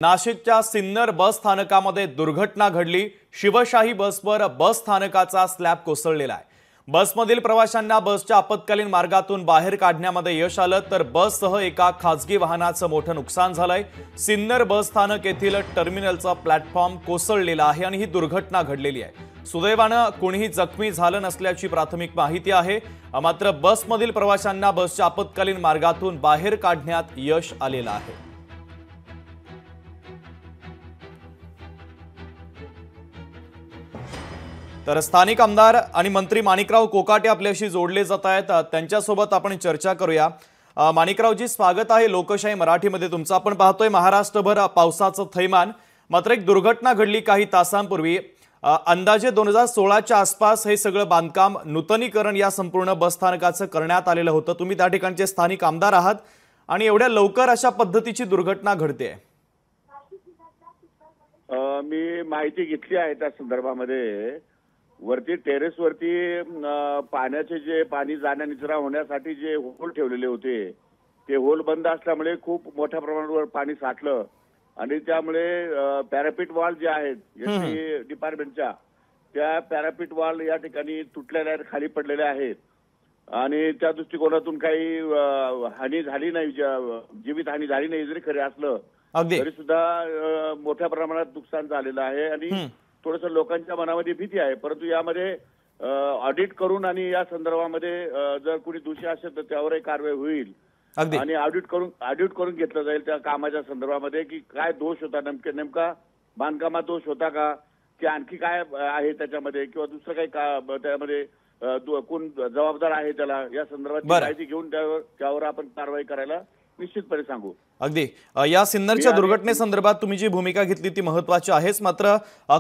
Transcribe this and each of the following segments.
नाशिकच्या सिन्नर बस स्थानकामध्ये दुर्घटना घडली। शिवशाही बसवर बस स्थानकाचा स्लॅब कोसळलेला आहे। बसमधील प्रवाशांना बसच्या आपत्कालीन मार्गातून बाहेर काढण्यामध्ये यश आलं, तर बससह एका खासगी वाहनाचं मोठं नुकसान झालंय। सिन्नर बस स्थानक येथील टर्मिनलचा प्लॅटफॉर्म कोसळलेला आहे आणि ही दुर्घटना घडलेली आहे। सुदैवानं कोणीही जखमी झालं नसल्याची प्राथमिक माहिती आहे। मात्र बसमधील प्रवाशांना बसच्या आपत्कालीन मार्गातून बाहेर काढण्यात यश आलेलं आहे। तर स्थानिक आमदार आणि मंत्री माणिकराव कोकाटे आपल्याशी जोडले जात आहेत। त्यांच्यासोबत आपण चर्चा करूया। माणिकरावजी, स्वागत आहे लोकशाही मराठीमध्ये तुमचं। आपण पाहतोय महाराष्ट्रभर पावसाचं थैमान, मात्र एक दुर्घटना घडली काही तासांपूर्वी। अंदाजे 2016च्या आसपास हे सगळं बांधकाम नूतनीकरण या संपूर्ण बसस्थानकाचं करण्यात आलेलं होतं। तुम्ही त्या ठिकाणचे स्थानिक आमदार आहात आणि एवढ्या लवकर अशा पद्धतीची दुर्घटना घडते। मी माहिती घेतली आहे त्या संदर्भामध्ये। वरती टेरेस वरती पाण्याचे जे पाणी जाण्या निचरा होण्यासाठी जे होल ठेवलेले होते ते होल बंद असल्यामुळे खूप मोठ्या प्रमाणावर पाणी साठलं आणि त्यामुळे पॅरापीट वॉल जे आहेत एसटी डिपार्टमेंटच्या त्या पॅरापीट वॉल या ठिकाणी तुटलेल्या आहेत, खाली पडलेल्या आहेत आणि त्या दृष्टिकोनातून काही हानी झाली नाही, जीवित हानी झाली नाही जरी खरे असलं तरी सुद्धा मोठ्या प्रमाणात नुकसान झालेलं आहे आणि थोडंसं लोकांच्या मनामध्ये भीती आहे। परंतु यामध्ये ऑडिट करून आणि या संदर्भामध्ये जर कोणी दोषी असेल तर त्यावरही कारवाई होईल आणि ऑडिट करून घेतलं जाईल त्या कामाच्या संदर्भामध्ये की काय दोष होता, नेमका बांधकामात दोष होता का की आणखी काय आहे त्याच्यामध्ये किंवा दुसरं काही त्यामध्ये कोण जबाबदार आहे त्याला, या संदर्भात माहिती घेऊन त्यावर आपण कारवाई करायला निश्चितपणे सांगू। अगदी या सिन्नरच्या दुर्घटनेसंदर्भात तुम्ही जी भूमिका घेतली ती महत्त्वाची आहेच, मात्र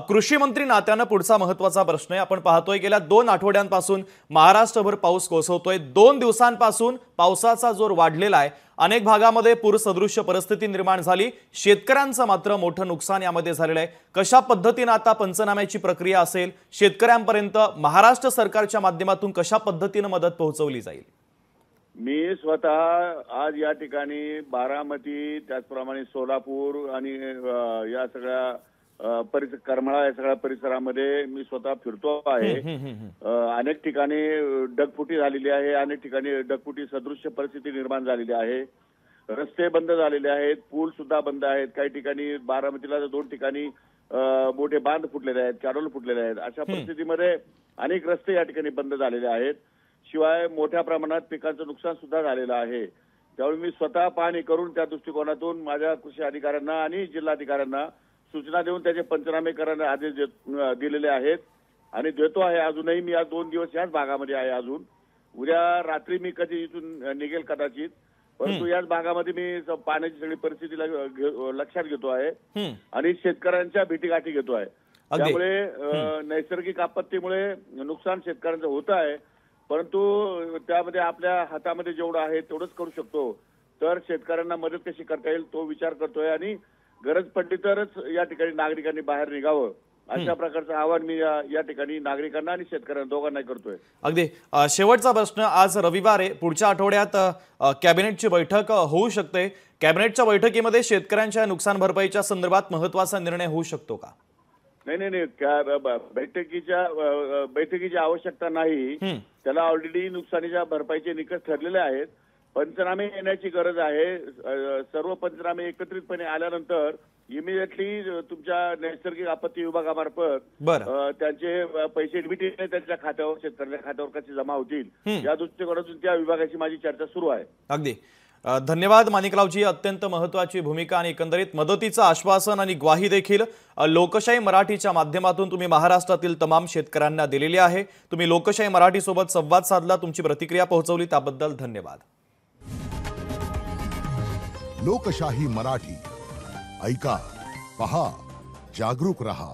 कृषी मंत्री नात्यानं पुढचा महत्त्वाचा प्रश्न आहे। आपण पाहतोय गेल्या 2 आठवड्यांपासून महाराष्ट्रभर पाऊस कोसळतोय। 2 दिवसांपासून पावसाचा जोर वाढलेला आहे। अनेक भागामध्ये पूरसदृश्य परिस्थिती निर्माण झाली। शेतकऱ्यांचं मात्र मोठं नुकसान यामध्ये झालेलं आहे। कशा पद्धतीने आता पंचनाम्याची प्रक्रिया असेल, शेतकऱ्यांपर्यंत महाराष्ट्र सरकारच्या माध्यमातून कशा पद्धतीने मदत पोहोचवली जाईल? मी स्वतः आज या ठिकाणी बारामती, त्याचप्रमाणे सोलापूर आणि या सगळ्या करमाळा या सगळ्या परिसरामध्ये मी स्वतः फिरतो आहे। अनेक ठिकाणी ढगफुटी झालेली आहे, अनेक ठिकाणी ढगफुटी सदृश्य परिस्थिती निर्माण झालेली आहे। रस्ते बंद झालेले आहेत, पूल सुद्धा बंद आहेत। काही ठिकाणी बारामतीला 2 ठिकाणी मोठे बांध फुटलेले आहेत, कॅनॉल फुटलेले आहेत। अशा परिस्थितीमध्ये अनेक रस्ते या ठिकाणी बंद झालेले आहेत। शिवाय मोठ्या प्रमाणात पिकांचं नुकसान सुद्धा झालेलं आहे। त्यामुळे मी स्वतः पाहणी करून त्या दृष्टिकोनातून माझ्या कृषी अधिकाऱ्यांना आणि जिल्हाधिकाऱ्यांना सूचना देऊन त्याचे पंचनामे करण्याचे आदेश दिलेले आहेत आणि देतो आहे। अजूनही मी आज 2 दिवस याच भागामध्ये आहे। अजून उद्या रात्री मी कधी इथून निघेल कदाचित, परंतु याच भागामध्ये मी पाण्याची सगळी परिस्थिती लक्षात घेतो आहे आणि शेतकऱ्यांच्या भेटीगाठी घेतो आहे। त्यामुळे नैसर्गिक आपत्तीमुळे नुकसान शेतकऱ्यांचं होत आहे, परंतु त्यामध्ये आपल्या हातामध्ये जेवढं आहे तेवढंच करू शकतो। तर शेतकऱ्यांना मदत कशी करता येईल तो विचार करतोय आणि गरज पडली तरच या ठिकाणी नागरिकांनी बाहेर निघावं अशा प्रकारचं आवाहन मी या ठिकाणी नागरिकांना आणि शेतकऱ्यांना दोघांनाही करतोय। अगदी शेवटचा प्रश्न, आज रविवार आहे, पुढच्या आठवड्यात कॅबिनेटची बैठक होऊ शकते। कॅबिनेटच्या बैठकीमध्ये शेतकऱ्यांच्या नुकसान भरपाईच्या संदर्भात महत्त्वाचा निर्णय होऊ शकतो का? नाही, बैठकीची आवश्यकता नाही। त्याला ऑलरेडी नुकसानीच्या भरपाईचे निकष ठरलेले आहेत। पंचनामे येण्याची गरज आहे। सर्व पंचनामे एकत्रितपणे आल्यानंतर इमिडिएटली तुमच्या नैसर्गिक आपत्ती विभागामार्फत त्यांचे पैसे डीबीटीने त्यांच्या खात्यावर, शेतकऱ्यांच्या खात्यावर कसे जमा होतील या दृष्टिकोनातून त्या विभागाची माझी चर्चा सुरू आहे। अगदी धन्यवाद माणिकरावजी। अत्यंत महत्त्वाची भूमिका आणि एकंदरीत मदतीचं आश्वासन आणि ग्वाही देखील लोकशाही मराठीच्या माध्यमातून तुम्ही महाराष्ट्रातील तमाम शेतकऱ्यांना दिलेली आहे। तुम्ही लोकशाही मराठी सोबत संवाद साधला, तुमची प्रतिक्रिया पोहोचवली त्याबद्दल धन्यवाद। लोकशाही मराठी ऐका, पहा, जागरूक रहा।